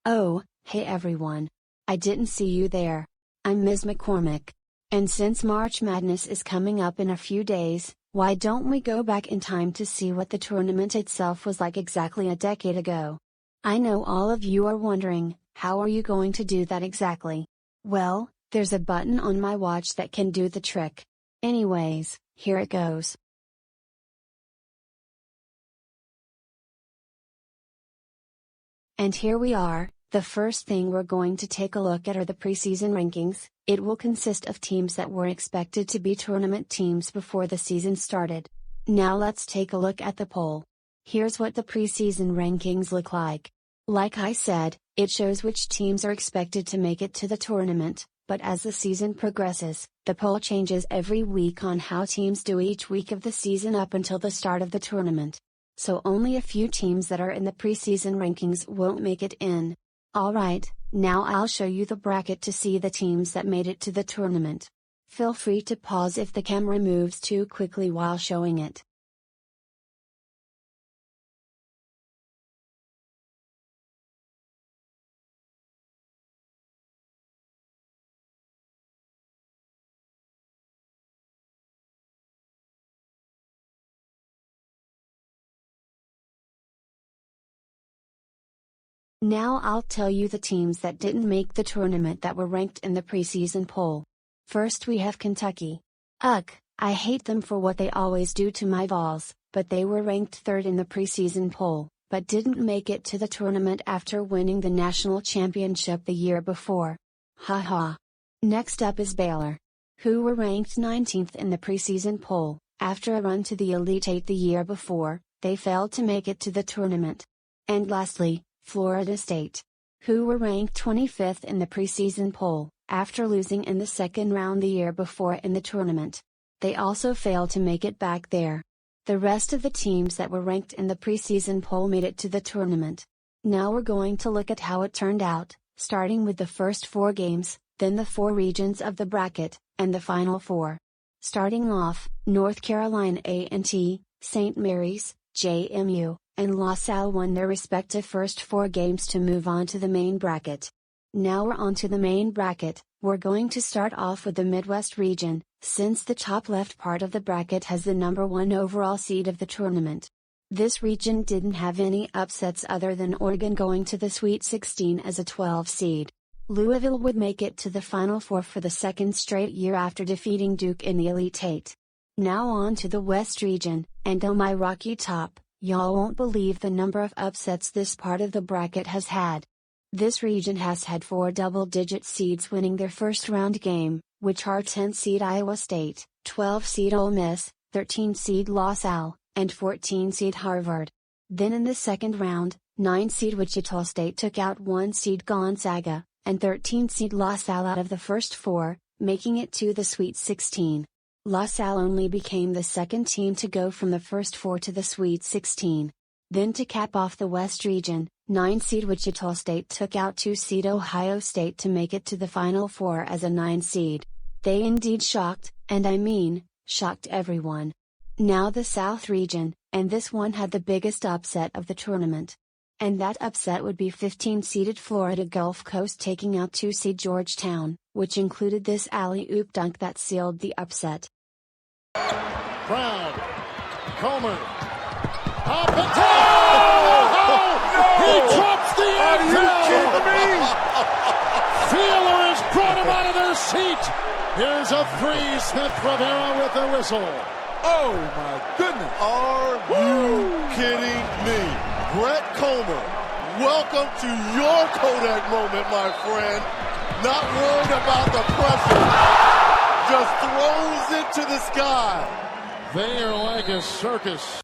Oh, hey everyone. I didn't see you there. I'm Ms. McCormick. And since March Madness is coming up in a few days, why don't we go back in time to see what the tournament itself was like exactly a decade ago? I know all of you are wondering, how are you going to do that exactly? Well, there's a button on my watch that can do the trick. Anyways, here it goes. And here we are. The first thing we're going to take a look at are the preseason rankings. It will consist of teams that were expected to be tournament teams before the season started. Now let's take a look at the poll. Here's what the preseason rankings look like. Like I said, it shows which teams are expected to make it to the tournament, but as the season progresses, the poll changes every week on how teams do each week of the season up until the start of the tournament. So only a few teams that are in the preseason rankings won't make it in. Alright, now I'll show you the bracket to see the teams that made it to the tournament. Feel free to pause if the camera moves too quickly while showing it. Now I'll tell you the teams that didn't make the tournament that were ranked in the preseason poll. First we have Kentucky. Ugh, I hate them for what they always do to my Vols, but they were ranked third in the preseason poll, but didn't make it to the tournament after winning the national championship the year before. Haha. Next up is Baylor, who were ranked 19th in the preseason poll. After a run to the Elite Eight the year before, they failed to make it to the tournament. And lastly, Florida State, who were ranked 25th in the preseason poll, after losing in the second round the year before in the tournament. They also failed to make it back there. The rest of the teams that were ranked in the preseason poll made it to the tournament. Now we're going to look at how it turned out, starting with the first 4 games, then the 4 regions of the bracket, and the final 4. Starting off, North Carolina A&T, St. Mary's, JMU, and La Salle won their respective first 4 games to move on to the main bracket. Now we're on to the main bracket. We're going to start off with the Midwest region, since the top left part of the bracket has the number 1 overall seed of the tournament. This region didn't have any upsets other than Oregon going to the Sweet 16 as a 12 seed. Louisville would make it to the Final 4 for the second straight year after defeating Duke in the Elite Eight. Now on to the West region, and oh my rocky top, y'all won't believe the number of upsets this part of the bracket has had. This region has had 4 double-digit seeds winning their first round game, which are 10 seed Iowa State, 12 seed Ole Miss, 13 seed La Salle, and 14 seed Harvard. Then in the second round, 9 seed Wichita State took out 1 seed Gonzaga, and 13 seed La Salle out of the first 4, making it to the Sweet 16. La Salle only became the second team to go from the first 4 to the Sweet 16. Then to cap off the West region, 9 seed Wichita State took out 2 seed Ohio State to make it to the Final 4 as a 9 seed. They indeed shocked, and I mean, shocked everyone. Now the South region, and this one had the biggest upset of the tournament. And that upset would be 15-seeded Florida Gulf Coast taking out 2 seed Georgetown, which included this alley-oop dunk that sealed the upset. Brown, Comer, up and down! Oh, he drops the end zone! Are you kidding me? Wheeler has brought him out of their seat. Here's a 3, Smith Rivera with the whistle. Oh my goodness! Are you kidding me? Brett Comer, welcome to your Kodak moment, my friend. Not worried about the pressure. Just throws it to the sky. They are like a circus.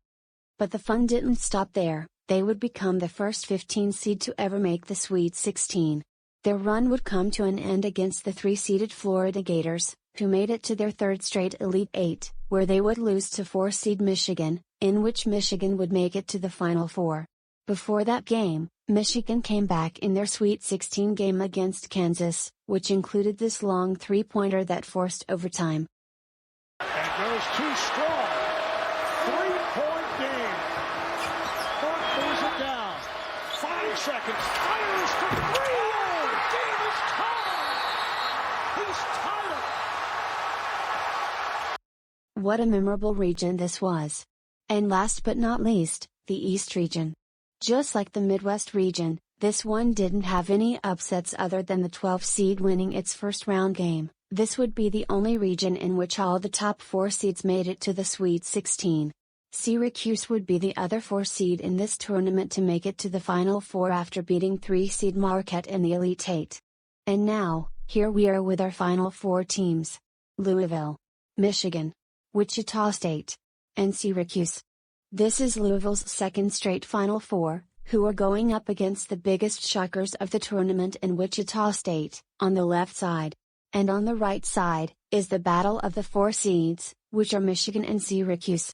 But the fun didn't stop there. They would become the first 15 seed to ever make the Sweet 16. Their run would come to an end against the 3-seeded Florida Gators, who made it to their third straight Elite Eight, where they would lose to 4-seed Michigan, in which Michigan would make it to the Final 4. Before that game, Michigan came back in their Sweet 16 game against Kansas, which included this long 3-pointer that forced overtime. And goes too strong. 3-point game. Fort moves it down. 5 seconds. Fires for What a memorable region this was. And last but not least, the East region. Just like the Midwest region, this one didn't have any upsets other than the 12th seed winning its first round game. This would be the only region in which all the top 4 seeds made it to the Sweet 16. Syracuse would be the other 4 seed in this tournament to make it to the Final Four after beating 3 seed Marquette in the Elite Eight. And now, here we are with our Final Four teams. Louisville, Michigan, Wichita State, and Syracuse. This is Louisville's second straight Final Four, who are going up against the biggest shockers of the tournament in Wichita State, on the left side. And on the right side, is the battle of the 4 seeds, which are Michigan and Syracuse.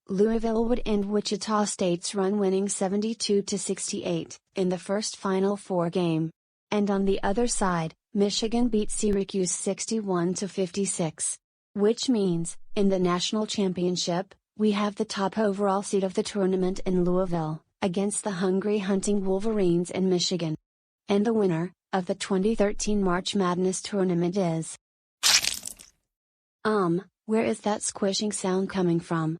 Louisville would end Wichita State's run winning 72-68, in the first Final Four game. And on the other side, Michigan beat Syracuse 61-56. Which means, in the national championship, we have the top overall seed of the tournament in Louisville, against the hungry hunting Wolverines in Michigan. And the winner of the 2013 March Madness tournament is... where is that squishing sound coming from?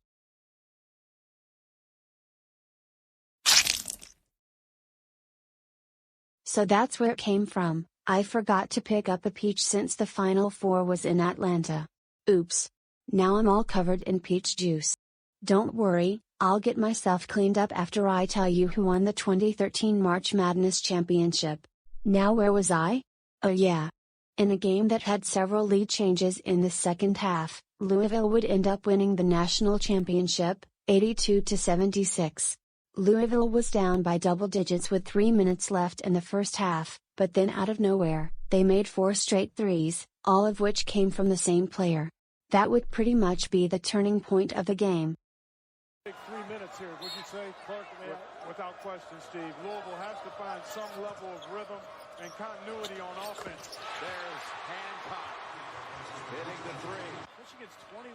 So that's where it came from. I forgot to pick up a peach since the Final Four was in Atlanta. Oops. Now I'm all covered in peach juice. Don't worry, I'll get myself cleaned up after I tell you who won the 2013 March Madness championship. Now where was I? Oh yeah. In a game that had several lead changes in the second half, Louisville would end up winning the national championship, 82-76. Louisville was down by double digits with 3 minutes left in the first half, but then out of nowhere, they made 4 straight threes, all of which came from the same player. That would pretty much be the turning point of the game. 3 minutes here, would you say, Clark? Without question, Steve. Louisville has to find some level of rhythm and continuity on offense. There's Hancock hitting the 3. Michigan's 21-1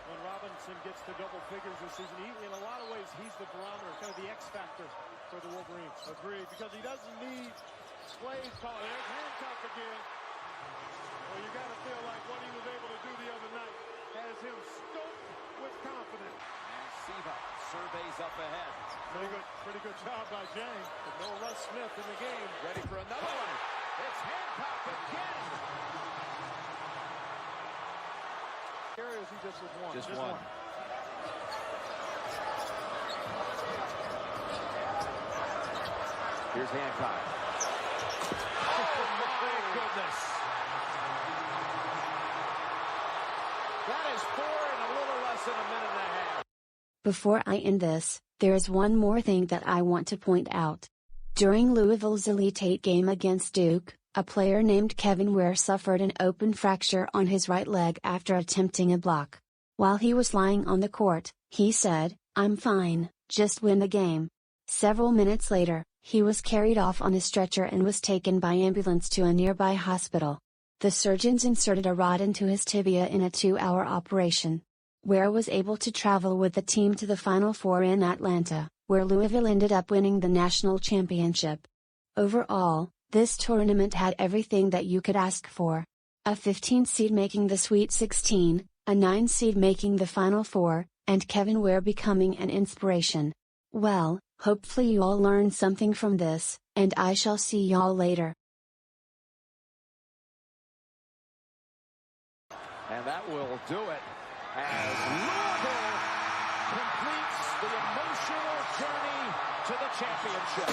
when Robinson gets to double figures this season. In a lot of ways, he's the barometer, kind of the X factor for the Wolverines. Agreed, because he doesn't need plays called. There's Hancock again. Well, you got to feel like what he was able to do the other night has him stoked with confidence. And Siva surveys up ahead. Pretty good job by James. But no Russ Smith in the game. Ready for another one. It's Hancock again. Here is he just with one? Just one. Here's Hancock. Oh my goodness. That is 4 in a little less than a minute and a half. Before I end this, there is one more thing that I want to point out. During Louisville's Elite Eight game against Duke, a player named Kevin Ware suffered an open fracture on his right leg after attempting a block. While he was lying on the court, he said, "I'm fine, just win the game." Several minutes later, he was carried off on a stretcher and was taken by ambulance to a nearby hospital. The surgeons inserted a rod into his tibia in a 2-hour operation. Ware was able to travel with the team to the Final Four in Atlanta, where Louisville ended up winning the national championship. Overall, this tournament had everything that you could ask for. A 15 seed making the Sweet 16, a 9 seed making the Final Four, and Kevin Ware becoming an inspiration. Well, hopefully you all learned something from this, and I shall see y'all later. And that will do it as Louisville completes the emotional journey to the championship.